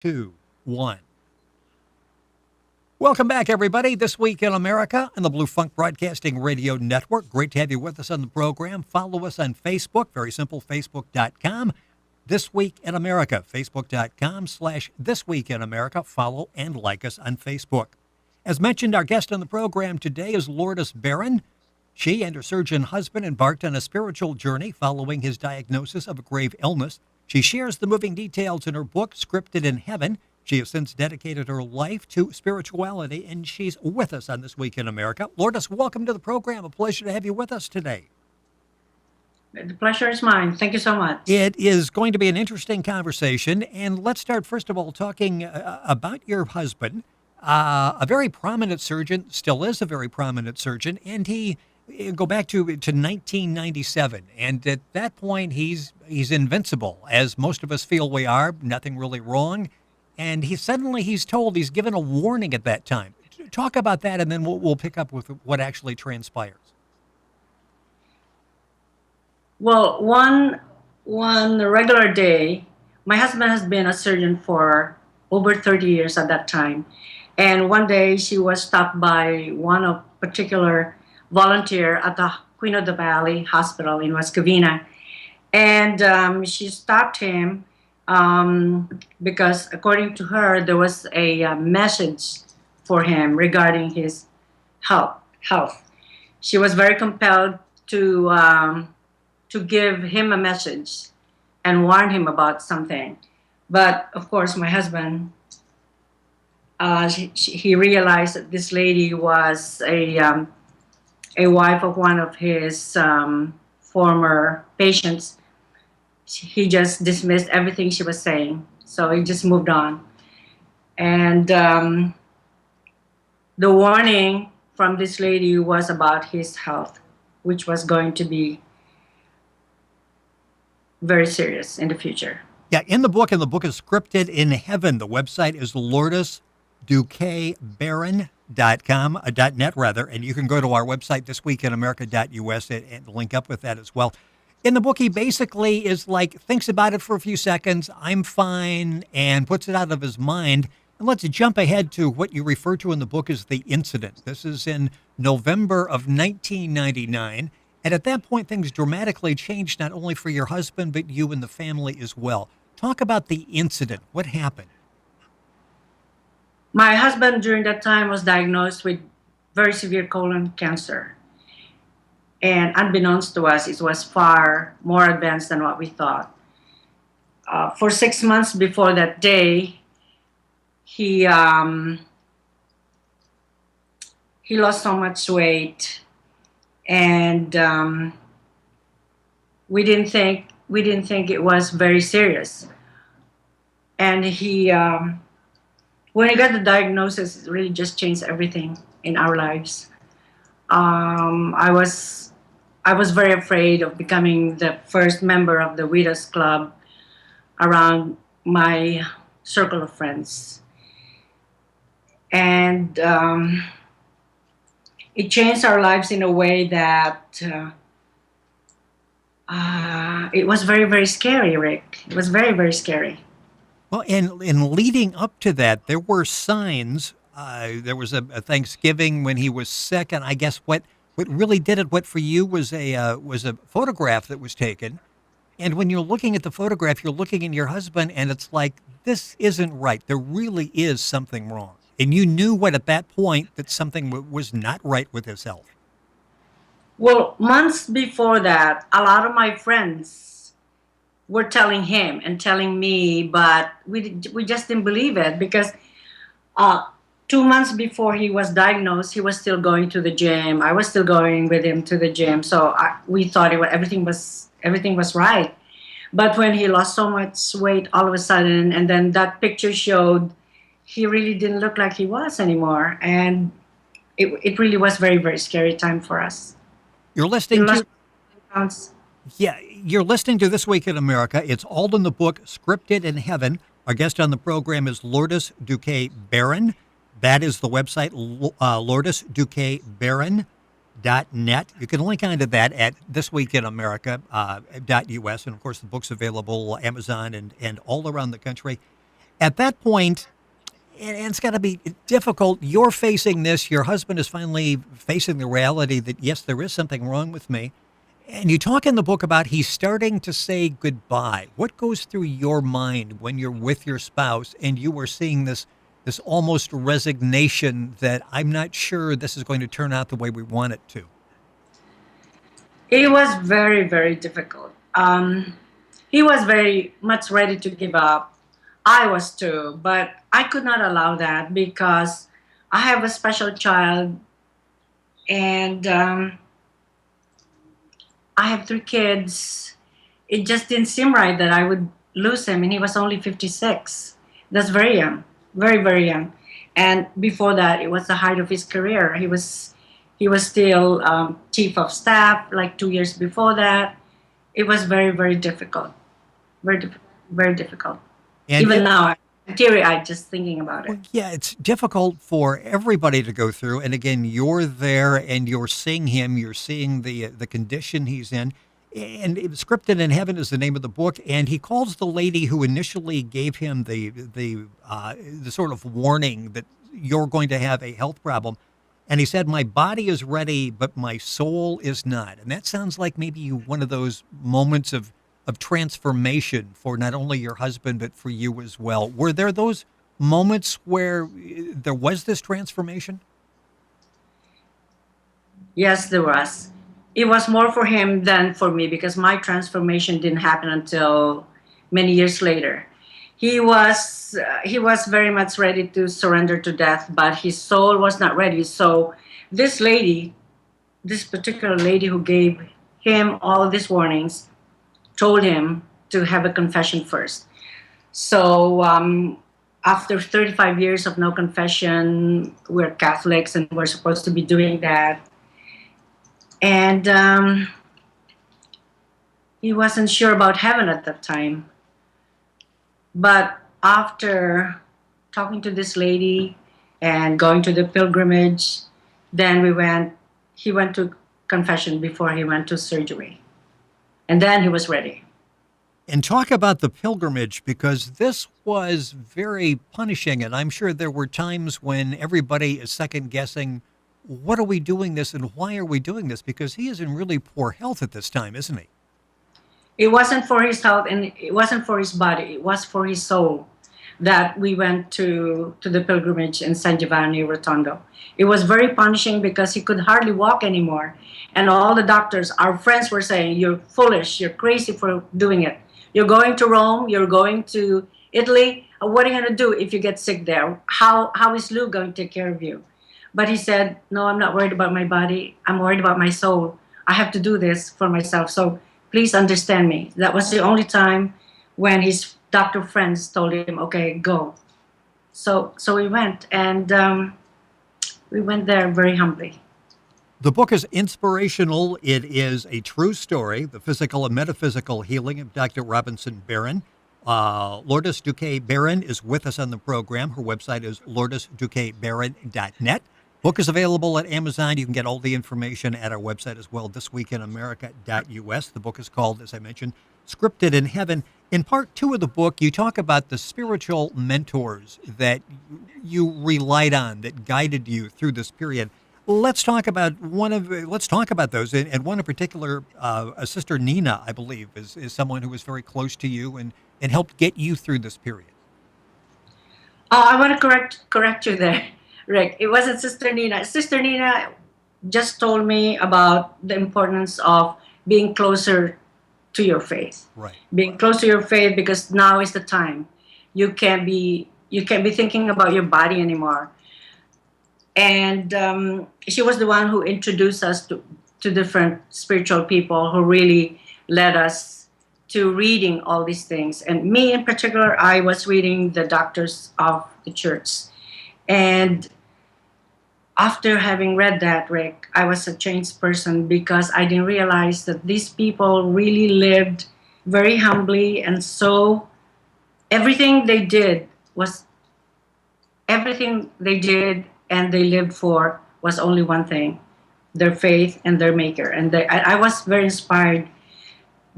2, 1. Welcome back, everybody. This Week in America and the Blue Funk Broadcasting Radio Network. Great to have you with us on the program. Follow us on Facebook. Very simple, facebook.com. This Week in America, facebook.com/This Week in America. Follow and like us on Facebook. As mentioned, our guest on the program today is Lourdes Baron. She and her surgeon husband embarked on a spiritual journey following his diagnosis of a grave illness. She shares the moving details in her book, Scripted in Heaven. She has since dedicated her life to spirituality, and she's with us on This Week in America. Lourdes, welcome to the program. A pleasure to have you with us today. The pleasure is mine. Thank you so much. It is going to be an interesting conversation, and let's start, first of all, talking about your husband. A very prominent surgeon, still is a very prominent surgeon, and he go back to 1997, and at that point he's invincible, as most of us feel we are. Nothing really wrong, and he's told, he's given a warning at that time. Talk about that, and then we'll pick up with what actually transpires. Well, one regular day, my husband has been a surgeon for over 30 years at that time, and one day she was stopped by one of particular volunteer at the Queen of the Valley Hospital in West Covina, and she stopped him because, according to her, there was a message for him regarding his health. She was very compelled to give him a message and warn him about something. But of course, my husband, he realized that this lady was a wife of one of his former patients. He just dismissed everything she was saying, so he just moved on. And the warning from this lady was about his health, which was going to be very serious in the future. Yeah, in the book is Scripted in Heaven. The website is lourdesbaron.net, and you can go to our website, thisweekinamerica.us, and link up with that as well. In the book, he basically thinks about it for a few seconds, I'm fine, and puts it out of his mind. And let's jump ahead to what you refer to in the book as the incident. This is in November of 1999. And at that point, things dramatically changed, not only for your husband, but you and the family as well. Talk about the incident. What happened? My husband during that time was diagnosed with very severe colon cancer. And unbeknownst to us, it was far more advanced than what we thought. For 6 months before that day, he lost so much weight, and we didn't think it was very serious. And when he got the diagnosis, it really just changed everything in our lives. I was very afraid of becoming the first member of the Widows Club around my circle of friends. And it changed our lives in a way that it was very, very scary, Rick. It was very, very scary. Well, and leading up to that, there were signs. There was a Thanksgiving when he was sick, and I guess what really did it, what for you was a photograph that was taken. And when you're looking at the photograph, you're looking at your husband, and it's like, this isn't right. There really is something wrong. And you knew at that point that something was not right with his health. Well, months before that, a lot of my friends were telling him and telling me, but we just didn't believe it, because 2 months before he was diagnosed, he was still going to the gym. I was still going with him to the gym. So we thought everything was right. But when he lost so much weight all of a sudden, and then that picture showed he really didn't look like he was anymore. And it really was very, very scary time for us. You're listening to... Yeah, you're listening to This Week in America. It's all in the book, Scripted in Heaven. Our guest on the program is Lourdes Baron. That is the website, lourdesbaron.net. You can link onto that at thisweekinamerica.us. And, of course, the book's available Amazon and all around the country. At that point, and it's got to be difficult. You're facing this. Your husband is finally facing the reality that, yes, there is something wrong with me. And you talk in the book about he's starting to say goodbye. What goes through your mind when you're with your spouse and you are seeing this almost resignation that I'm not sure this is going to turn out the way we want it to? It was very, very difficult. He was very much ready to give up. I was too, but I could not allow that because I have a special child, and I have 3 kids. It just didn't seem right that I would lose him, and he was only 56. That's very young, very, very young. And before that, it was the height of his career. He was still chief of staff, like 2 years before that. It was very, very difficult, very difficult. And Even now, I'm teary-eyed just thinking about it. well, yeah, it's difficult for everybody to go through. And again, you're there and you're seeing him. You're seeing the condition he's in. And Scripted in Heaven is the name of the book. And he calls the lady who initially gave him the sort of warning that you're going to have a health problem. And he said, "My body is ready, but my soul is not." And that sounds like maybe one of those moments of transformation for not only your husband, but for you as well. Were there those moments where there was this transformation? Yes, there was. It was more for him than for me because my transformation didn't happen until many years later. He was very much ready to surrender to death, but his soul was not ready. So this lady, this particular lady who gave him all these warnings, told him to have a confession first. So after 35 years of no confession, we're Catholics and we're supposed to be doing that. And he wasn't sure about heaven at that time. But after talking to this lady and going to the pilgrimage, then he went to confession before he went to surgery. And then he was ready. And talk about the pilgrimage, because this was very punishing. And I'm sure there were times when everybody is second guessing, what are we doing this and why are we doing this? Because he is in really poor health at this time, isn't he? It wasn't for his health and it wasn't for his body. It was for his soul that we went to the pilgrimage in San Giovanni Rotondo. It was very punishing because he could hardly walk anymore. And all the doctors, our friends, were saying, "You're foolish, you're crazy for doing it. You're going to Rome, you're going to Italy. What are you going to do if you get sick there? How is Lou going to take care of you?" But he said, "No, I'm not worried about my body. I'm worried about my soul. I have to do this for myself. So please understand me." That was the only time when his doctor friends told him, "Okay, go." So we went, and we went there very humbly. The book is inspirational. It is a true story, the physical and metaphysical healing of Dr. Robinson Baron. Lourdes Duque Baron is with us on the program. Her website is lourdesduquebaron.net. Book is available at Amazon. You can get all the information at our website as well, thisweekinamerica.us. The book is called, as I mentioned, Scripted in Heaven. In part 2 of the book, you talk about the spiritual mentors that you relied on, that guided you through this period. Let's talk about those. And one in particular, Sister Nina, I believe, is someone who was very close to you and helped get you through this period. I want to correct you there, Rick. It wasn't Sister Nina. Sister Nina just told me about the importance of being closer to your faith. Right. Being close to your faith, because now is the time. You can't be thinking about your body anymore. And she was the one who introduced us to different spiritual people who really led us to reading all these things. And me in particular, I was reading the doctors of the church. And after having read that, Rick, I was a changed person because I didn't realize that these people really lived very humbly. And so everything they did and they lived for was only one thing: their faith and their maker. And I was very inspired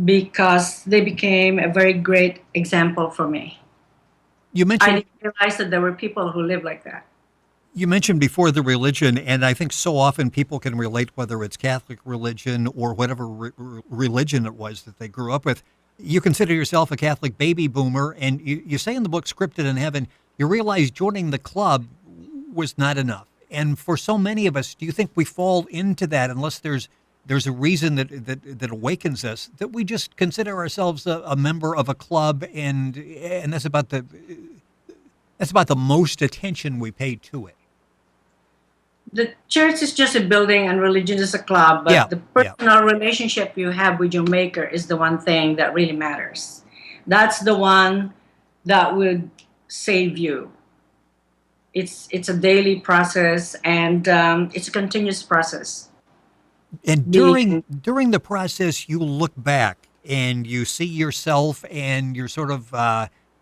because they became a very great example for me. You I mentioned didn't realize that there were people who live like that. You mentioned before the religion, and I think so often people can relate, whether it's Catholic religion or whatever religion it was that they grew up with. You consider yourself a Catholic baby boomer, and you say in the book Scripted in Heaven, you realize joining the club was not enough. And for so many of us, do you think we fall into that unless there's a reason that awakens us, that we just consider ourselves a member of a club, and that's about the most attention we pay to it? The church is just a building and religion is a club, Yeah, but the yeah. personal relationship you have with your maker is the one thing that really matters. That's the one that would save you. It's a daily process, and it's a continuous process. And Being during the process, you look back and you see yourself, and you're sort of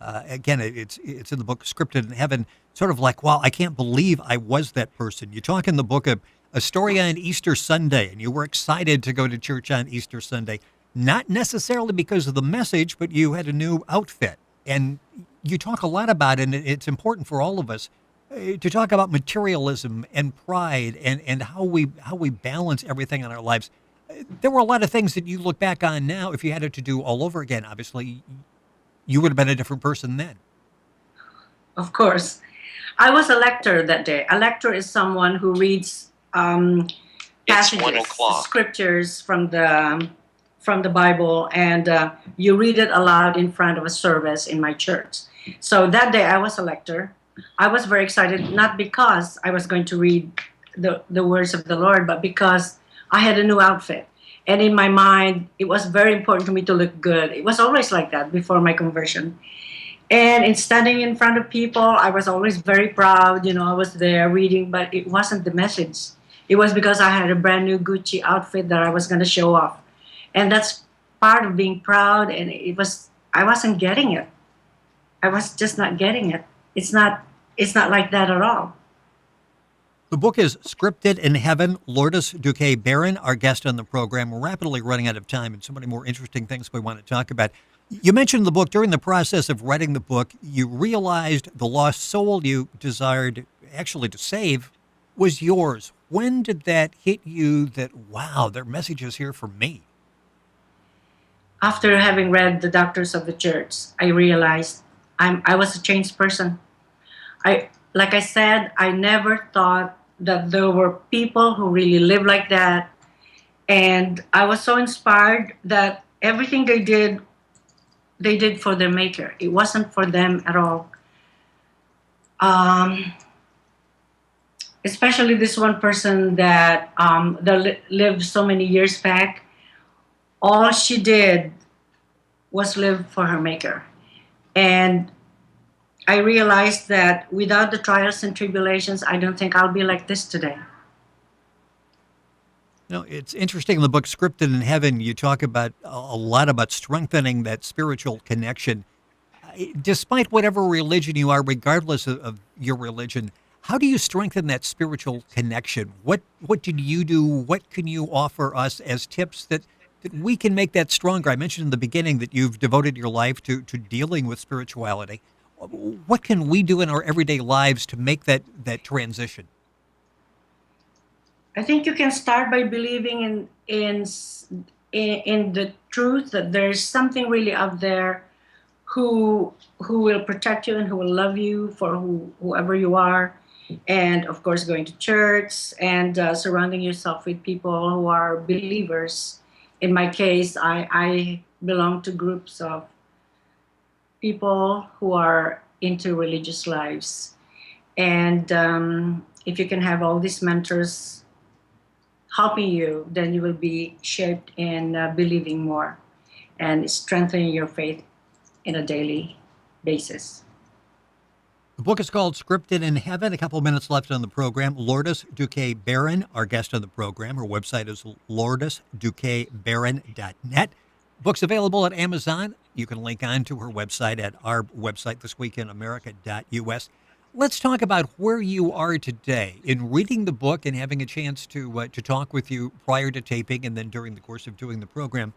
again, it's in the book Scripted in Heaven, sort of like, wow, I can't believe I was that person. You talk in the book of a story on Easter Sunday, and you were excited to go to church on Easter Sunday, not necessarily because of the message, but you had a new outfit, and you talk a lot about it. And it's important for all of us to talk about materialism and pride, and how we balance everything in our lives. There were a lot of things that you look back on now. If you had it to do all over again, obviously, you would have been a different person then. Of course. I was a lector that day. A lector is someone who reads passages, scriptures from the Bible, and you read it aloud in front of a service in my church. So that day I was a lector. I was very excited, not because I was going to read the words of the Lord, but because I had a new outfit. And in my mind, it was very important to me to look good. It was always like that before my conversion. And in standing in front of people, I was always very proud. I was there reading, but it wasn't the message. It was because I had a brand new Gucci outfit that I was going to show off. And that's part of being proud. And I wasn't getting it. I was just not getting it. It's not like that at all. The book is Scripted in Heaven. Lourdes Baron, our guest on the program. We're rapidly running out of time, and so many more interesting things we want to talk about. You mentioned the book. During the process of writing the book, you realized the lost soul you desired actually to save was yours. When did that hit you that, wow, their message is here for me? After having read The Doctors of the Church, I realized I was a changed person. Like I said, I never thought that there were people who really live like that. And I was so inspired that everything they did for their maker. It wasn't for them at all. Especially this one person that lived so many years back. All she did was live for her maker. And I realized that without the trials and tribulations, I don't think I'll be like this today. It's interesting in the book Scripted in Heaven, you talk about a lot about strengthening that spiritual connection. Despite whatever religion you are, regardless of your religion, how do you strengthen that spiritual connection? What did you do? What can you offer us as tips that we can make that stronger? I mentioned in the beginning that you've devoted your life to dealing with spirituality. What can we do in our everyday lives to make that transition? I think you can start by believing in the truth that there's something really out there who will protect you and who will love you for whoever you are, and of course going to church and surrounding yourself with people who are believers. In my case, I belong to groups of people who are into religious lives, and if you can have all these mentors helping you, then you will be shaped in believing more and strengthening your faith in a daily basis. The book is called Scripted in Heaven. A couple of minutes left on the program. Lourdes Baron, our guest on the program. Her website is lourdesbaron.net. Book's available at Amazon. You can link on to her website at our website, thisweekinamerica.us. Let's talk about where you are today. In reading the book and having a chance to talk with you prior to taping and then during the course of doing the program,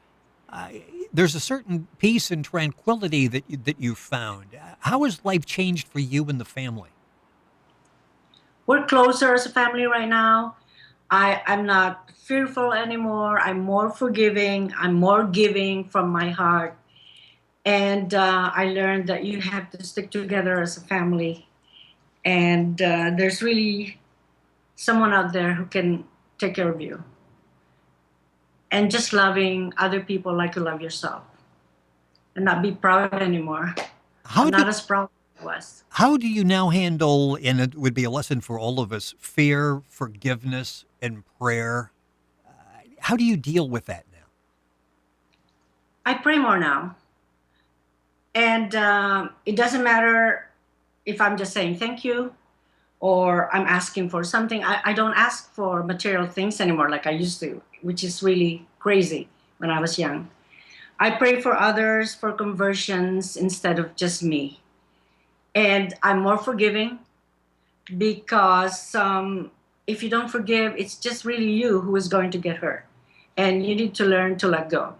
there's a certain peace and tranquility that you've found. How has life changed for you and the family? We're closer as a family right now. I'm not fearful anymore. I'm more forgiving. I'm more giving from my heart. And I learned that you have to stick together as a family. And there's really someone out there who can take care of you. And just loving other people like you love yourself. And not be proud anymore. How I'm do not as proud as I was. how do you now handle, and it would be a lesson for all of us, fear, forgiveness, and prayer? How do you deal with that now? I pray more now. And it doesn't matter if I'm just saying thank you or I'm asking for something. I don't ask for material things anymore like I used to, which is really crazy when I was young. I pray for others for conversions instead of just me. And I'm more forgiving because if you don't forgive, it's just really you who is going to get hurt. And you need to learn to let go.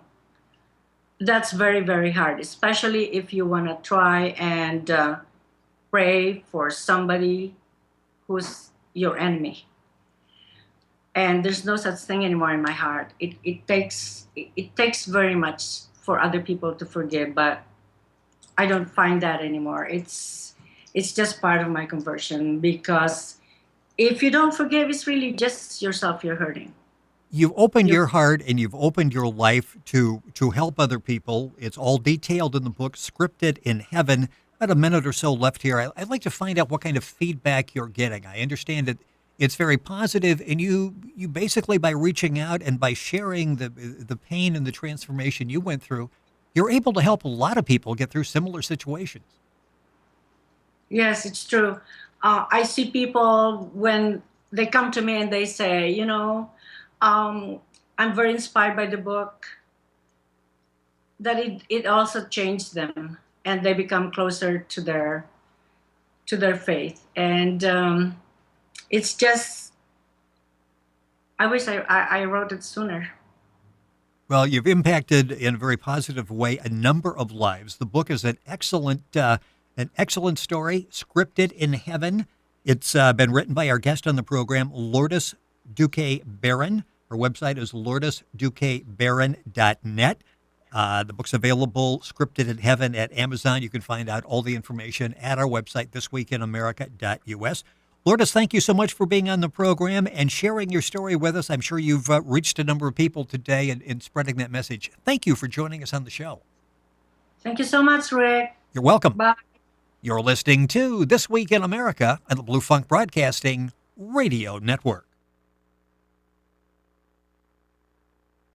That's very, very hard, especially if you want to try and pray for somebody who's your enemy. And there's no such thing anymore in my heart. It takes very much for other people to forgive, but I don't find that anymore. It's just part of my conversion because if you don't forgive, it's really just yourself you're hurting. You've opened You your heart and you've opened your life to help other people. It's all detailed in the book, Scripted in Heaven. About a minute or so left here. I'd like to find out what kind of feedback you're getting. I understand that it's very positive, and you basically, by reaching out and by sharing the pain and the transformation you went through, you're able to help a lot of people get through similar situations. Yes, it's true. I see people when they come to me and they say, I'm very inspired by the book, that it also changed them and they become closer to their faith. And it's just, I wish I wrote it sooner. Well, you've impacted in a very positive way a number of lives. The book is an excellent story, Scripted in Heaven. It's been written by our guest on the program, Lourdes Baron. Her website is lourdesbaron.net. The book's available, Scripted in Heaven, at Amazon. You can find out all the information at our website, thisweekinamerica.us. Lourdes, thank you so much for being on the program and sharing your story with us. I'm sure you've reached a number of people today in spreading that message. Thank you for joining us on the show. Thank you so much, Rick. You're welcome. Bye. You're listening to This Week in America on the Blue Funk Broadcasting Radio Network.